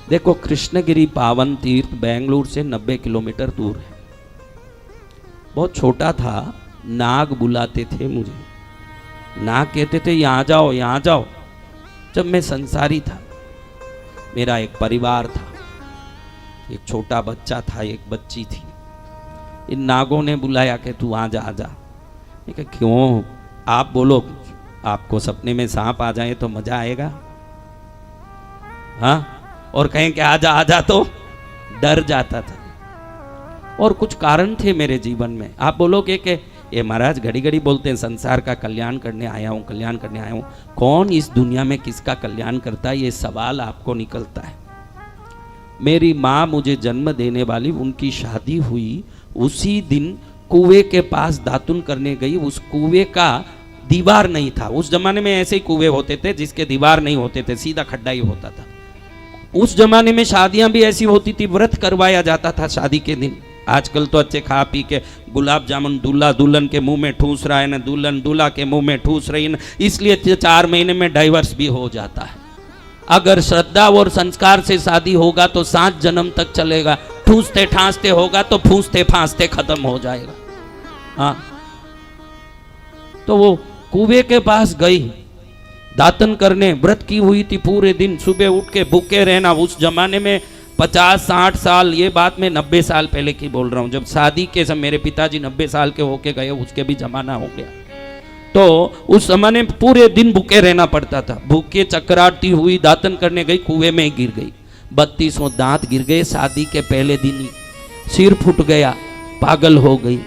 देखो कृष्णगिरी पावन तीर्थ बेंगलुरु से 90 किलोमीटर दूर है। बहुत छोटा था, नाग बुलाते थे मुझे, नाग कहते थे यहाँ जाओ यहाँ जाओ। जब मैं संसारी था, मेरा एक परिवार था, एक छोटा बच्चा था, एक बच्ची थी, इन नागों ने बुलाया कि तू आ जा आ जा। मैं कहा क्यों, आप बोलो, आपको सपने में सांप आ जाए तो मजा आएगा, हाँ, और कहें कि आजा आजा तो डर जाता था। और कुछ कारण थे मेरे जीवन में। आप बोलोगे कि ये महाराज घड़ी घड़ी बोलते हैं संसार का कल्याण करने आया हूँ, कल्याण करने आया हूँ। कौन इस दुनिया में किसका कल्याण करता है, ये सवाल आपको निकलता है। मेरी माँ मुझे जन्म देने वाली, उनकी शादी हुई उसी दिन कुएं के पास दातुन करने गई। उस कुएं का दीवार नहीं था, उस जमाने में ऐसे ही कुएं होते थे जिसके दीवार नहीं होते थे, सीधा खड्डा ही होता था। उस जमाने में शादियां भी ऐसी होती थी, व्रत करवाया जाता था शादी के दिन। आजकल तो अच्छे खा पी के गुलाब जामुन दूल्हा दुल्हन के मुंह में ठूस रहा है ना, दुल्हन दूल्हा के मुंह में ठूस रही है, इसलिए 4 महीने में डाइवर्स भी हो जाता है। अगर श्रद्धा और संस्कार से शादी होगा तो 7 जन्म तक चलेगा, ठूसते ठांसते होगा तो फूंसते फांसते खत्म हो जाएगा। हाँ, तो वो कुएं के पास गई दातन करने, व्रत की हुई थी पूरे दिन, सुबह उठ के भूखे रहना। उस जमाने में 50-60 साल, ये बात मैं 90 साल पहले की बोल रहा हूँ, जब शादी के समय मेरे पिताजी 90 साल के होके गए, उसके भी जमाना हो गया। तो उस जमाने में पूरे दिन भूखे रहना पड़ता था। भूखे चकराती हुई दातन करने गई, कुएं में गिर गई, 32 दांत गिर गए। शादी के पहले दिन ही सिर फूट गया, पागल हो गई,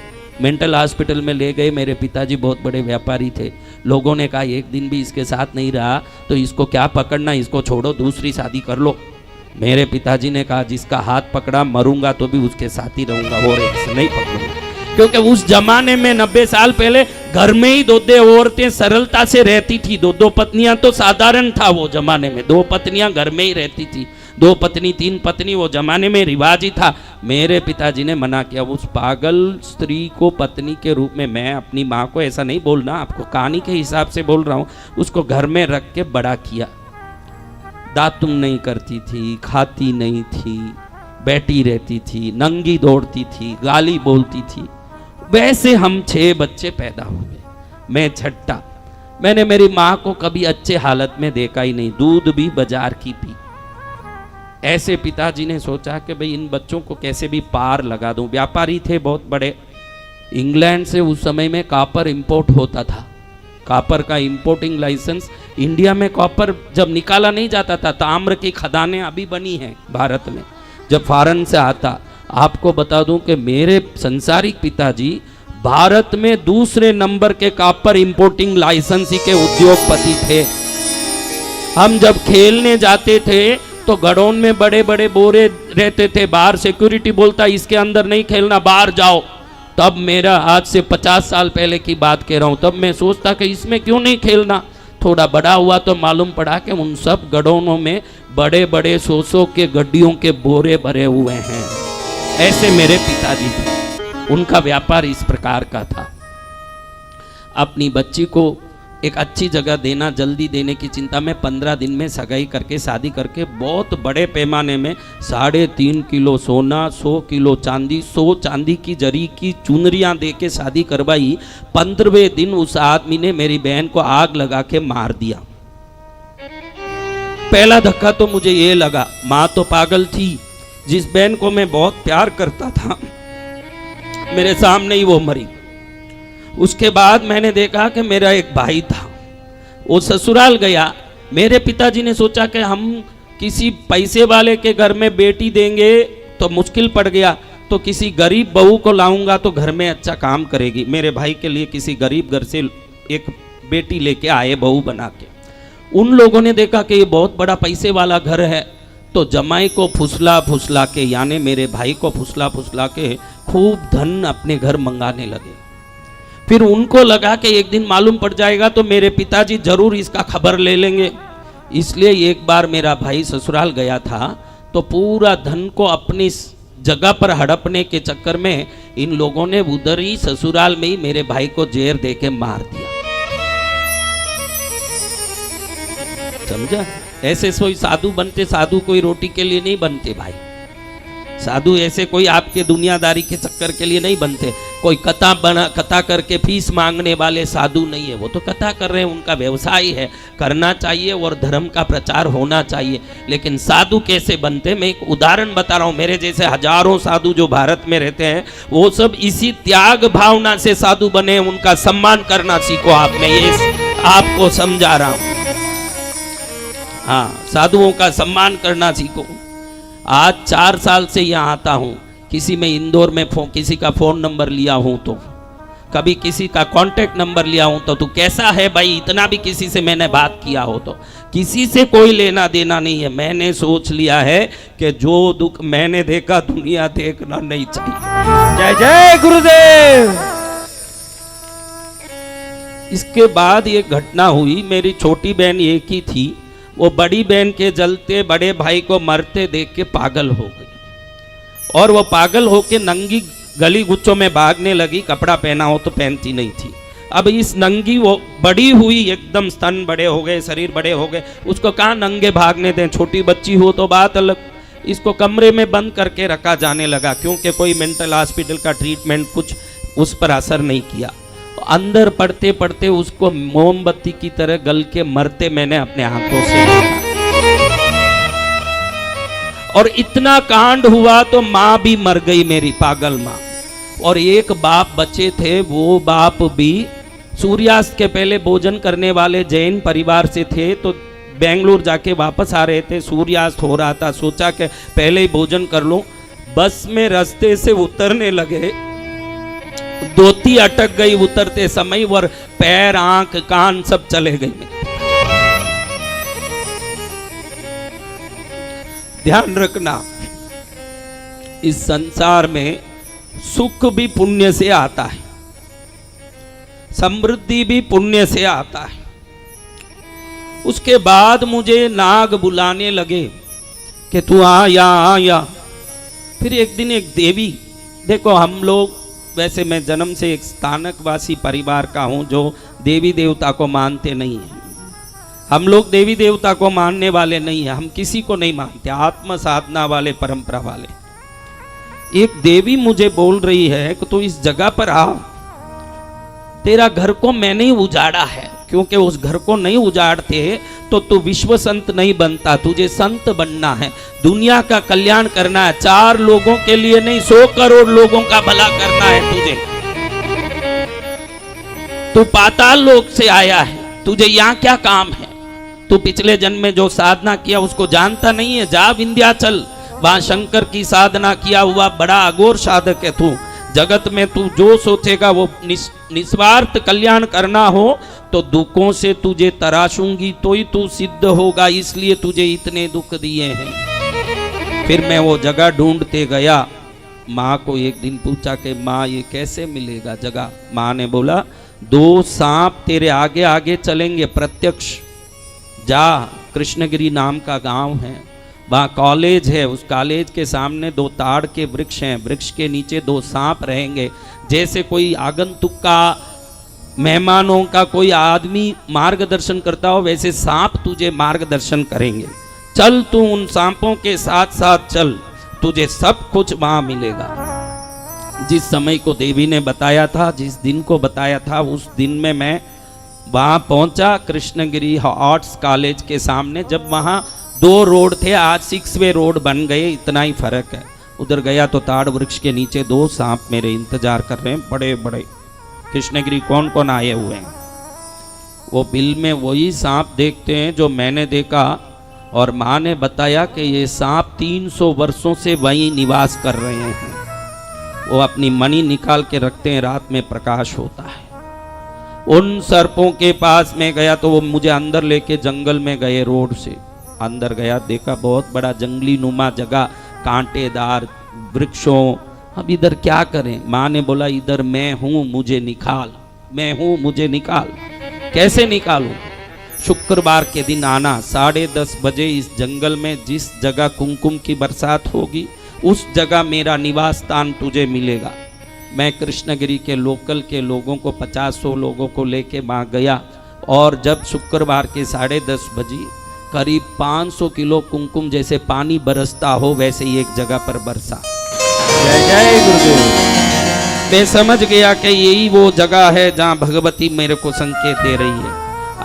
मेंटल हॉस्पिटल में ले गए। मेरे पिताजी बहुत बड़े व्यापारी थे, लोगों ने कहा एक दिन भी इसके साथ नहीं रहा तो इसको क्या पकड़ना, इसको छोड़ो, दूसरी शादी कर लो। मेरे पिताजी ने कहा जिसका हाथ पकड़ा मरूंगा तो भी उसके साथ ही रहूंगा, और एक से नहीं पकड़ूंगा। क्योंकि उस जमाने में 90 साल पहले घर में ही 2 औरतें सरलता से रहती थी। 2 पत्नियां तो साधारण था वो जमाने में, 2 पत्नियां घर में ही रहती थी, 2 पत्नी 3 पत्नी वो जमाने में रिवाज ही था। मेरे पिताजी ने मना किया। उस पागल स्त्री को पत्नी के रूप में, मैं अपनी माँ को ऐसा नहीं बोलना, आपको कहानी के हिसाब से बोल रहा हूँ, उसको घर में रख के बड़ा किया। दातुन नहीं करती थी, खाती नहीं थी, बैठी रहती थी, नंगी दौड़ती थी, गाली बोलती थी। वैसे हम 6 बच्चे पैदा हुए, मैं छठा। मैंने मेरी माँ को कभी अच्छे हालत में देखा ही नहीं, दूध भी बाजार की पी। ऐसे पिताजी ने सोचा कि भाई इन बच्चों को कैसे भी पार लगा दूं। व्यापारी थे बहुत बड़े, इंग्लैंड से उस समय में कॉपर इंपोर्ट होता था, कॉपर का इंपोर्टिंग लाइसेंस। इंडिया में कॉपर जब निकाला नहीं जाता था, ताम्र की खदानें अभी बनी हैं भारत में, जब फॉरेन से आता। आपको बता दूं कि मेरे संसारिक पिताजी भारत में दूसरे नंबर के कॉपर इंपोर्टिंग लाइसेंसी के उद्योगपति थे। हम जब खेलने जाते थे तो गड़ौन में बड़े बड़े बोरे रहते थे, बाहर सिक्योरिटी बोलता इसके अंदर नहीं खेलना, बाहर जाओ। तब मेरा आज से 50 साल पहले की बात कह रहा हूँ, तब मैं सोचता कि इसमें क्यों नहीं खेलना। थोड़ा बड़ा हुआ तो मालूम पड़ा कि उन सब गड़ौनों में बड़े बड़े 100 के गड्डियों के बोरे भरे हुए हैं। ऐसे मेरे पिताजी थे, उनका व्यापार इस प्रकार का था। अपनी बच्ची को एक अच्छी जगह देना, जल्दी देने की चिंता में 15 दिन में सगाई करके, शादी करके, बहुत बड़े पैमाने में 3.5 किलो सोना, 100 किलो चांदी, 100 चांदी की जरी की चुनरियां दे के शादी करवाई। 15वें दिन उस आदमी ने मेरी बहन को आग लगा के मार दिया। पहला धक्का तो मुझे ये लगा, माँ तो पागल थी, जिस बहन को मैं बहुत प्यार करता था मेरे सामने ही वो मरी। उसके बाद मैंने देखा कि मेरा एक भाई था, वो ससुराल गया। मेरे पिताजी ने सोचा कि हम किसी पैसे वाले के घर में बेटी देंगे तो मुश्किल पड़ गया, तो किसी गरीब बहू को लाऊंगा तो घर में अच्छा काम करेगी। मेरे भाई के लिए किसी गरीब घर से एक बेटी लेके आए बहू बना के। उन लोगों ने देखा कि ये बहुत बड़ा पैसे वाला घर है, तो जमाई को फुसला फुसला के, यानी मेरे भाई को फुसला फुसला के खूब धन अपने घर मंगाने लगे। फिर उनको लगा कि एक दिन मालूम पड़ जाएगा तो मेरे पिताजी जरूर इसका खबर ले लेंगे। इसलिए एक बार मेरा भाई ससुराल गया था तो पूरा धन को अपनी जगह पर हड़पने के चक्कर में इन लोगों ने उधर ही ससुराल में ही मेरे भाई को जहर दे के मार दिया। समझा? ऐसे कोई साधु बनते, साधु कोई रोटी के लिए नहीं बनते भाई। साधु ऐसे कोई आपके दुनियादारी के चक्कर के लिए नहीं बनते। कोई कथा करके फीस मांगने वाले साधु नहीं है। वो तो कथा कर रहे हैं, उनका व्यवसाय है, करना चाहिए और धर्म का प्रचार होना चाहिए। लेकिन साधु कैसे बनते, मैं एक उदाहरण बता रहा हूँ। मेरे जैसे हजारों साधु जो भारत में रहते हैं, वो सब इसी त्याग भावना से साधु बने। उनका सम्मान करना सीखो आप, मैं ये आपको समझा रहा हूँ। हाँ, साधुओं का सम्मान करना सीखो। आज 4 साल से यहाँ आता हूँ। किसी में इंदौर में किसी का फ़ोन नंबर लिया हूँ तो, कभी किसी का कांटेक्ट नंबर लिया हूँ तो, तू कैसा है भाई, इतना भी किसी से मैंने बात किया हो तो, किसी से कोई लेना देना नहीं है। मैंने सोच लिया है कि जो दुख मैंने देखा दुनिया देखना नहीं चाहिए। जय जय गुरुदेव। इसके बाद ये घटना हुई। मेरी छोटी बहन एक ही थी। वो बड़ी बहन के जलते बड़े भाई को मरते देख के पागल हो गई, और वो पागल होके नंगी गली गुच्चों में भागने लगी। कपड़ा पहना हो तो पहनती नहीं थी। अब इस नंगी वो बड़ी हुई, एकदम स्तन बड़े हो गए, शरीर बड़े हो गए, उसको कहाँ नंगे भागने दें। छोटी बच्ची हो तो बात अलग। इसको कमरे में बंद करके रखा जाने लगा, क्योंकि कोई मेंटल हॉस्पिटल का ट्रीटमेंट कुछ उस पर असर नहीं किया। अंदर पढ़ते पढ़ते उसको मोमबत्ती की तरह गल के मरते मैंने अपने आंखों से देखा। और इतना कांड हुआ तो माँ भी मर गई, मेरी पागल माँ। और एक बाप बचे थे, वो बाप भी सूर्यास्त के पहले भोजन करने वाले जैन परिवार से थे। तो बेंगलुरु जाके वापस आ रहे थे, सूर्यास्त हो रहा था, सोचा कि पहले ही भोजन कर लो। बस में रास्ते से उतरने लगे, धोती अटक गई उतरते समय, और पैर आंख कान सब चले गए। ध्यान रखना, इस संसार में सुख भी पुण्य से आता है, समृद्धि भी पुण्य से आता है। उसके बाद मुझे नाग बुलाने लगे कि तू आ या। फिर एक दिन एक देवी, देखो हम लोग, वैसे मैं जन्म से एक स्थानकवासी परिवार का हूँ जो देवी देवता को मानते नहीं हैं। हम लोग देवी देवता को मानने वाले नहीं हैं, हम किसी को नहीं मानते, आत्म साधना वाले, परंपरा वाले। एक देवी मुझे बोल रही है कि तू इस जगह पर आ, तेरा घर को मैंने ही उजाड़ा है, क्योंकि उस घर को नहीं उजाड़ते तो तू विश्व संत नहीं बनता। तुझे संत बनना है, दुनिया का कल्याण करना है, 4 लोगों के लिए नहीं 100 करोड़ लोगों का भला करना है तुझे। तू पाताल लोक से आया है, तुझे यहाँ क्या काम है? तू पिछले जन्म में जो साधना किया उसको जानता नहीं है? जा विंध्याचल, वहां शंकर की साधना किया हुआ बड़ा अघोर साधक है तू। जगत में तू जो सोचेगा वो निस्वार्थ कल्याण करना हो तो दुखों से तुझे तराशूंगी तो ही तू सिद्ध होगा, इसलिए तुझे इतने दुख दिए हैं। फिर मैं वो जगह ढूंढते गया। माँ को एक दिन पूछा कि माँ ये कैसे मिलेगा जगह? माँ ने बोला 2 सांप तेरे आगे आगे चलेंगे प्रत्यक्ष। जा, कृष्णगिरी नाम का गांव है, वहाँ कॉलेज है, उस कॉलेज के सामने 2 ताड़ के वृक्ष हैं, वृक्ष के नीचे 2 सांप रहेंगे। जैसे कोई आगंतुक का, मेहमानों का कोई आदमी मार्गदर्शन करता हो, वैसे सांप तुझे मार्गदर्शन करेंगे। चल तू उन सांपों के साथ साथ चल, तुझे सब कुछ वहाँ मिलेगा। जिस समय को देवी ने बताया था, जिस दिन को बताया था, उस दिन में मैं वहाँ पहुँचा कृष्णगिरी आर्ट्स कॉलेज के सामने। जब वहाँ 2 रोड थे, आज 6 वे रोड बन गए, इतना ही फर्क है। उधर गया तो ताड़ वृक्ष के नीचे 2 सांप मेरे इंतजार कर रहे हैं, बड़े बड़े। कृष्णगिरी कौन कौन आए हुए हैं? वो बिल में वही सांप देखते हैं जो मैंने देखा। और माँ ने बताया कि ये सांप 300 वर्षों से वहीं निवास कर रहे हैं। वो अपनी मणि निकाल के रखते हैं, रात में प्रकाश होता है। उन सर्पों के पास में गया तो वो मुझे अंदर लेके जंगल में गए, रोड से अंदर गया, देखा बहुत बड़ा जंगली नुमा जगह, कांटेदार वृक्षों। अब इधर क्या करें? माँ ने बोला इधर मैं हूँ, मुझे निकाल, मैं हूँ, मुझे निकाल। कैसे निकालूं? शुक्रवार के दिन आना, 10:30 बजे इस जंगल में जिस जगह कुमकुम की बरसात होगी उस जगह मेरा निवास स्थान तुझे मिलेगा। मैं कृष्णगिरी के लोकल के लोगों को 50-100 लोगों को लेके वहाँ गया। और जब शुक्रवार के 10:30 बजे करीब 500 किलो कुमकुम जैसे पानी बरसता हो वैसे ही एक जगह पर बरसा। जय जय गुरुदेव। मैं समझ गया कि यही वो जगह है जहाँ भगवती मेरे को संकेत दे रही है।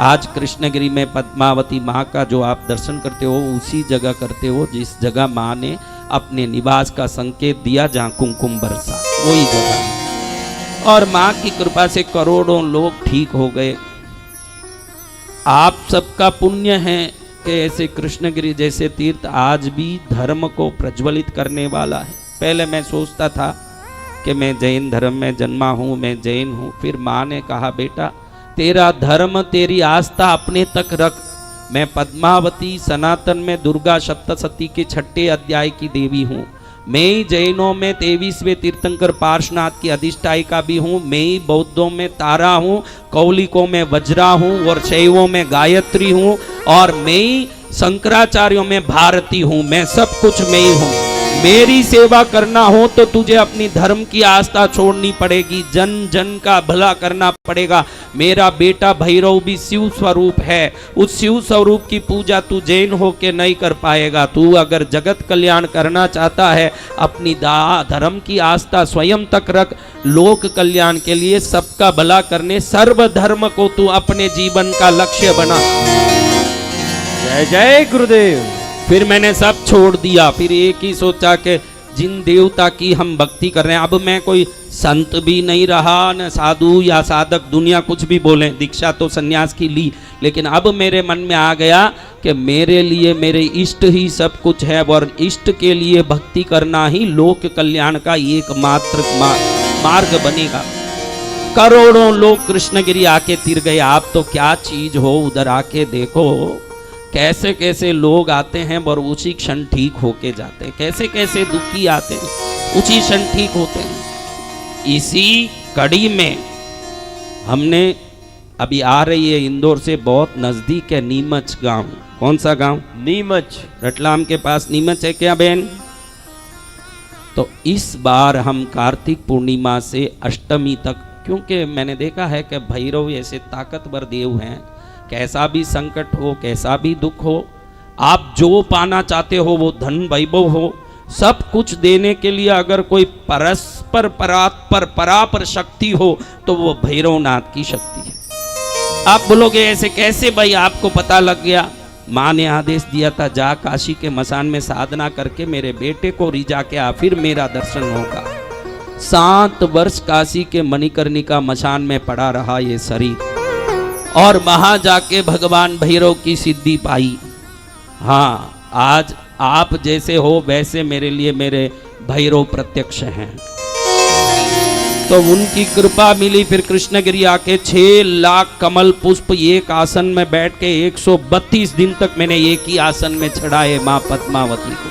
आज कृष्णगिरी में पद्मावती माँ का जो आप दर्शन करते हो उसी जगह करते हो जिस जगह माँ ने अपने निवास का संकेत दिया, जहाँ कुमकुम बरसा वही जगह है। और माँ की कृपा से करोड़ों लोग ठीक हो गए। आप सबका पुण्य है कि ऐसे कृष्णगिरी जैसे तीर्थ आज भी धर्म को प्रज्वलित करने वाला है। पहले मैं सोचता था कि मैं जैन धर्म में जन्मा हूँ, मैं जैन हूँ। फिर माँ ने कहा बेटा तेरा धर्म तेरी आस्था अपने तक रख। मैं पद्मावती सनातन में दुर्गा सप्तशती के 6ठे अध्याय की देवी हूँ। मैं ही जैनों में 23वें तीर्थंकर पार्श्वनाथ की अधिष्ठायिका भी हूँ। मैं ही बौद्धों में तारा हूँ, कौलिकों में वज्रा हूँ और शैवों में गायत्री हूँ और मैं ही शंकराचार्यों में भारती हूँ। मैं सब कुछ मैं ही हूँ। मेरी सेवा करना हो तो तुझे अपनी धर्म की आस्था छोड़नी पड़ेगी, जन जन का भला करना पड़ेगा। मेरा बेटा भैरव भी शिव स्वरूप है, उस शिव स्वरूप की पूजा तू जैन हो के नहीं कर पाएगा। तू अगर जगत कल्याण करना चाहता है अपनी धर्म की आस्था स्वयं तक रख। लोक कल्याण के लिए सबका भला करने सर्वधर्म को तू अपने जीवन का लक्ष्य बना। जय जय गुरुदेव। फिर मैंने सब छोड़ दिया। फिर एक ही सोचा कि जिन देवता की हम भक्ति कर रहे हैं, अब मैं कोई संत भी नहीं रहा, न साधु या साधक, दुनिया कुछ भी बोले, दीक्षा तो सन्यास की ली, लेकिन अब मेरे मन में आ गया कि मेरे लिए मेरे इष्ट ही सब कुछ है और इष्ट के लिए भक्ति करना ही लोक कल्याण का एकमात्र मार्ग बनेगा। करोड़ों लोग कृष्णगिरी आके तिर गए। आप तो क्या चीज हो, उधर आके देखो कैसे कैसे लोग आते हैं और उसी क्षण ठीक होके जाते हैं। कैसे कैसे दुखी आते हैं उसी क्षण ठीक होते हैं। इसी कड़ी में हमने अभी आ रही है इंदौर से बहुत नजदीक है नीमच गांव। कौन सा गांव? नीमच। रतलाम के पास नीमच है क्या बहन? तो इस बार हम कार्तिक पूर्णिमा से अष्टमी तक, क्योंकि मैंने देखा है कि भैरव ऐसे ताकतवर देव हैं, कैसा भी संकट हो, कैसा भी दुख हो, आप जो पाना चाहते हो वो धन वैभव हो, सब कुछ देने के लिए अगर कोई परस्पर परापर शक्ति हो तो वो भैरवनाथ की शक्ति है। आप बोलोगे ऐसे कैसे भाई, आपको पता लग गया? माँ ने आदेश दिया था जा काशी के मसान में साधना करके मेरे बेटे को रिझा के आ, फिर मेरा दर्शन होगा। 7 वर्ष काशी के मणिकर्णिका मसान में पड़ा रहा ये शरीर और वहां जाके भगवान भैरव की सिद्धि पाई। हाँ, आज आप जैसे हो वैसे मेरे लिए मेरे भैरव प्रत्यक्ष हैं। तो उनकी कृपा मिली। फिर कृष्णगिरी आके 6 लाख कमल पुष्प एक आसन में बैठ के 132 दिन तक मैंने एक ही आसन में चढ़ाए मां पद्मावती को।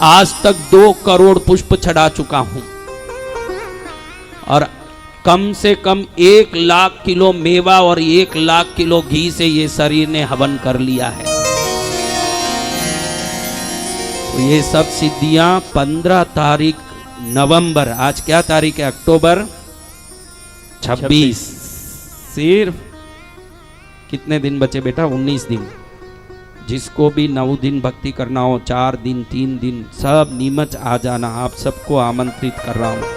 आज तक 2 करोड़ पुष्प चढ़ा चुका हूं और कम से कम 1 लाख किलो मेवा और 1 लाख किलो घी से ये शरीर ने हवन कर लिया है। तो ये सब सिद्धियां 15 तारीख नवंबर, आज क्या तारीख है? अक्टूबर 26। सिर्फ कितने दिन बचे बेटा? 19 दिन। जिसको भी 9 दिन भक्ति करना हो, 4 दिन 3 दिन, सब नीमच आ जाना। आप सबको आमंत्रित कर रहा हूं।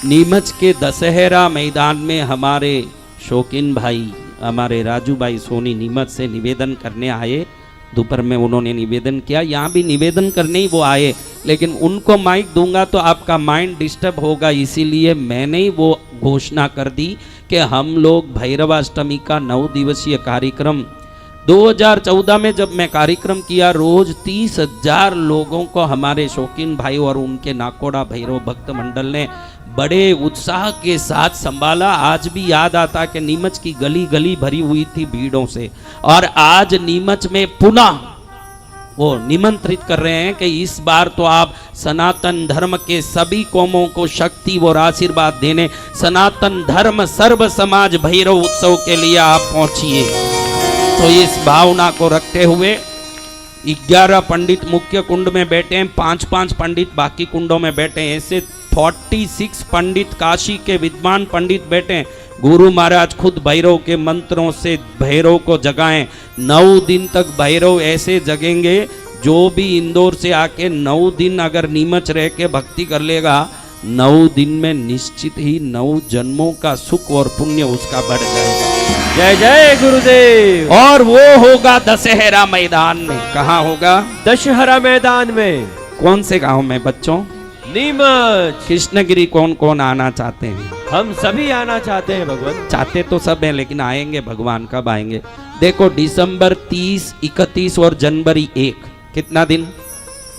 नीमच के दशहरा मैदान में हमारे शौकीन भाई, हमारे राजू भाई सोनी नीमच से निवेदन करने आए। दोपहर में उन्होंने निवेदन किया, यहाँ भी निवेदन करने ही वो आए, लेकिन उनको माइक दूंगा तो आपका माइंड डिस्टर्ब होगा, इसीलिए मैंने ही वो घोषणा कर दी कि हम लोग भैरवाष्टमी का 9 दिवसीय कार्यक्रम 2014 में जब मैं कार्यक्रम किया, रोज 30,000 लोगों को हमारे शौकीन भाई और उनके नाकोड़ा भैरव भक्त मंडल ने बड़े उत्साह के साथ संभाला। आज भी याद आता कि नीमच की गली गली भरी हुई थी भीड़ों से, और आज नीमच में पुनः वो निमंत्रित कर रहे हैं कि इस बार तो आप सनातन धर्म के सभी कौमों को शक्ति और आशीर्वाद देने सनातन धर्म सर्व समाज भैरव उत्सव के लिए आप पहुंचिए। तो इस भावना को रखते हुए 11 पंडित मुख्य कुंड में बैठे हैं, 5-5 पंडित बाकी कुंडों में बैठे हैं। ऐसे 46 पंडित काशी के विद्वान पंडित बैठे हैं। गुरु महाराज खुद भैरव के मंत्रों से भैरव को जगाएं। 9 दिन तक भैरव ऐसे जगेंगे, जो भी इंदौर से आके 9 दिन अगर नीमच रह के भक्ति कर लेगा, 9 दिन में निश्चित ही 9 जन्मों का सुख और पुण्य उसका बढ़ जाएगा। जय जय गुरुदेव। और वो होगा दशहरा मैदान में। कहाँ होगा? दशहरा मैदान में। कौन से गांव में बच्चों? नीमच। कृष्णगिरी कौन कौन आना चाहते हैं? हम सभी आना चाहते हैं भगवान। चाहते तो सब हैं, लेकिन आएंगे भगवान कब आएंगे? देखो, दिसंबर 30, 31 और जनवरी 1, कितना दिन?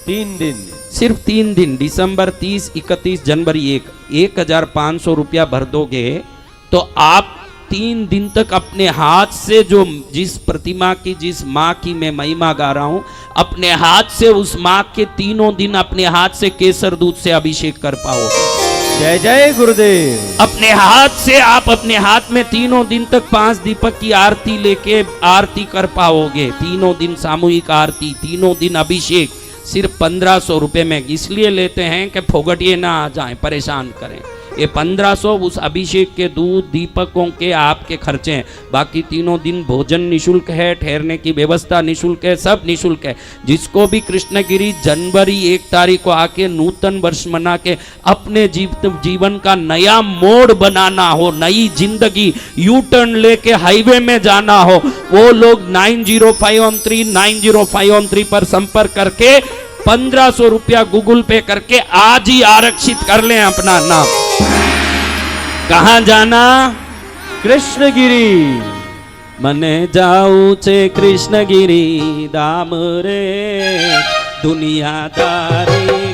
3 दिन। सिर्फ 3 दिन, दिसंबर 30, 31, जनवरी 1, 1500 रुपया भर दोगे तो आप 3 दिन तक अपने हाथ से जो जिस प्रतिमा की, जिस माँ की मैं महिमा गा रहा हूं, अपने हाथ से उस माँ के 3 दिन अपने हाथ से केसर दूध से अभिषेक कर पाओगे। जय जय गुरुदेव। अपने हाथ से आप अपने हाथ में 3 दिन तक 5 दीपक की आरती लेके आरती कर पाओगे। 3 दिन सामूहिक आरती, 3 दिन अभिषेक, सिर्फ 1500 रुपए में। इसलिए लेते हैं कि फोगटिए ना आ जाए, परेशान करें। ये 1500 उस अभिषेक के दूध दीपकों के आपके खर्चे हैं। बाकी 3 दिन भोजन निशुल्क है, ठहरने की व्यवस्था निशुल्क है, सब निशुल्क है। जिसको भी कृष्णगिरी जनवरी 1 तारीख को आके नूतन वर्ष मना के अपने जीवन का नया मोड़ बनाना हो, नई जिंदगी यू टर्न लेके हाईवे में जाना हो, वो लोग 905139 9051 पर संपर्क करके 1500 रुपया गूगल पे करके आज ही आरक्षित कर लें अपना नाम। कहां जाना? कृष्णगिरी। मने जाऊ छे कृष्णगिरी धाम रे, दुनियादारी